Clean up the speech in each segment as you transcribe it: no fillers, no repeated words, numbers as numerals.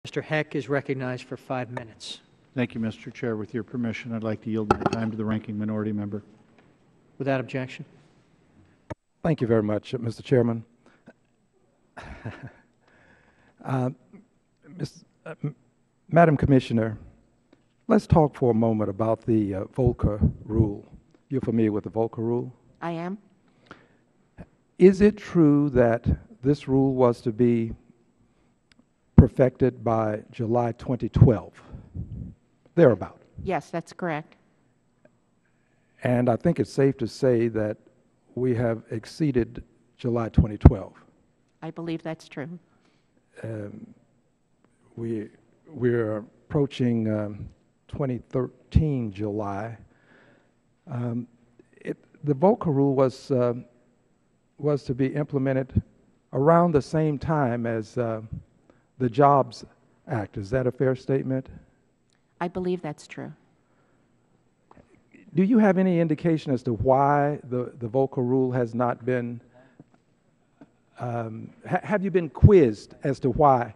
Mr. Heck is recognized for 5 minutes. Thank you, Mr. Chair. With your permission, I'd like to yield my time to the ranking minority member. Without objection. Thank you very much, Mr. Chairman. Madam Commissioner, let's talk for a moment about the Volcker Rule. You're familiar with the Volcker Rule? I am. Is it true that this rule was to be perfected by July 2012, thereabout? Yes, that's correct. And I think it's safe to say that we have exceeded July 2012. I believe that's true. We're approaching 2013 July. The Volcker Rule was to be implemented around the same time as the Jobs Act. Is that a fair statement? I believe that's true. Do you have any indication as to why the Volcker Rule has not been, have you been quizzed as to why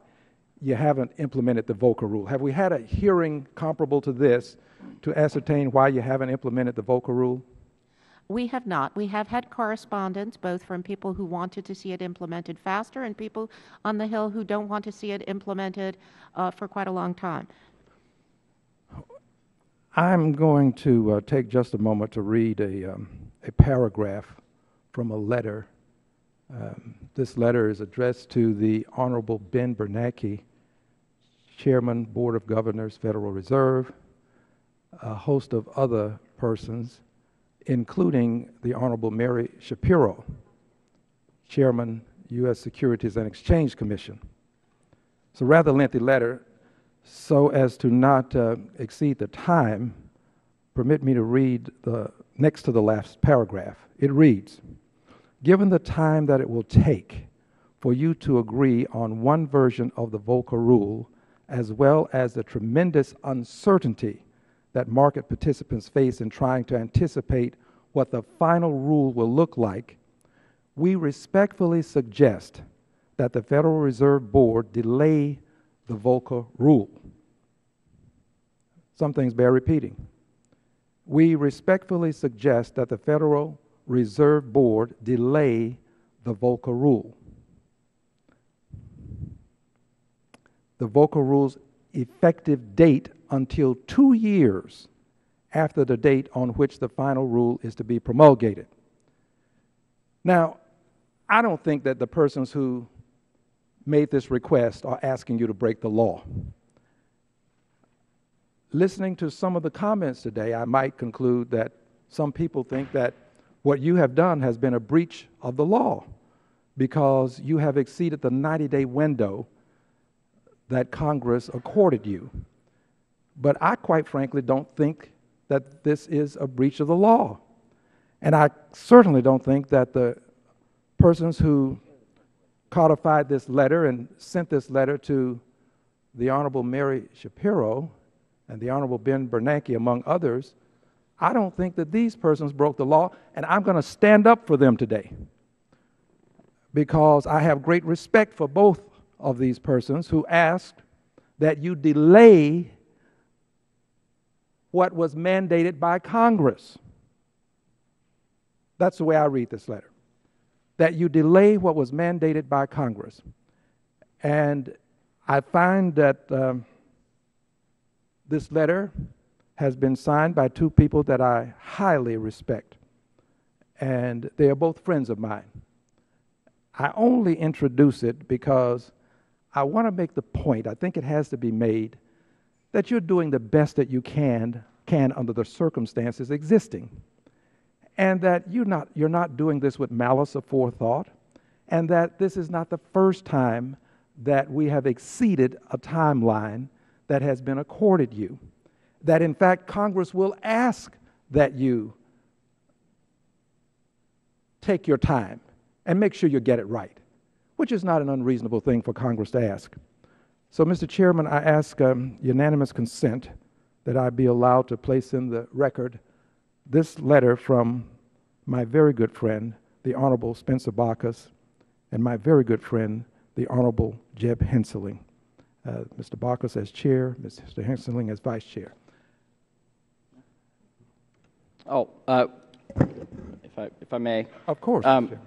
you haven't implemented the Volcker Rule? Have we had a hearing comparable to this to ascertain why you haven't implemented the Volcker Rule? We have not. We have had correspondence both from people who wanted to see it implemented faster and people on the Hill who don't want to see it implemented for quite a long time. I'm going to take just a moment to read a paragraph from a letter. This letter is addressed to the Honorable Ben Bernanke, Chairman, Board of Governors, Federal Reserve, a host of other persons, including the Honorable Mary Shapiro, Chairman, U.S. Securities and Exchange Commission. It's a rather lengthy letter. So as to not exceed the time, permit me to read the next to the last paragraph. It reads, given the time that it will take for you to agree on one version of the Volcker Rule, as well as the tremendous uncertainty that market participants face in trying to anticipate what the final rule will look like, we respectfully suggest that the Federal Reserve Board delay the Volcker Rule. Some things bear repeating. We respectfully suggest that the Federal Reserve Board delay the Volcker Rule. The Volcker Rule's effective date until 2 years after the date on which the final rule is to be promulgated. Now, I don't think that the persons who made this request are asking you to break the law. Listening to some of the comments today, I might conclude that some people think that what you have done has been a breach of the law because you have exceeded the 90-day window that Congress accorded you. But I quite frankly don't think that this is a breach of the law. And I certainly don't think that the persons who codified this letter and sent this letter to the Honorable Mary Shapiro and the Honorable Ben Bernanke, among others, I don't think that these persons broke the law, and I'm going to stand up for them today because I have great respect for both of these persons who asked that you delay what was mandated by Congress. That's the way I read this letter. That you delay what was mandated by Congress. And I find that this letter has been signed by two people that I highly respect. And they are both friends of mine. I only introduce it because I want to make the point, I think it has to be made, that you're doing the best that you can under the circumstances existing. And that you're not doing this with malice aforethought, and that this is not the first time that we have exceeded a timeline that has been accorded you. That in fact Congress will ask that you take your time and make sure you get it right, which is not an unreasonable thing for Congress to ask. So, Mr. Chairman, I ask unanimous consent that I be allowed to place in the record this letter from my very good friend, the Honorable Spencer Bacchus, and my very good friend, the Honorable Jeb Henseling. Mr. Bacchus as chair, Mr. Hensling as vice chair. Oh, if I may. Of course. Mr. Chairman.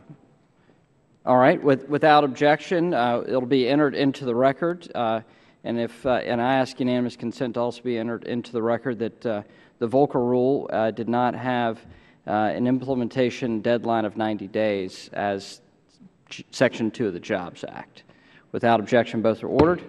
All right. Without objection, it'll be entered into the record, and I ask unanimous consent to also be entered into the record that the Volcker Rule did not have an implementation deadline of 90 days as Section 2 of the Jobs Act. Without objection, both are ordered.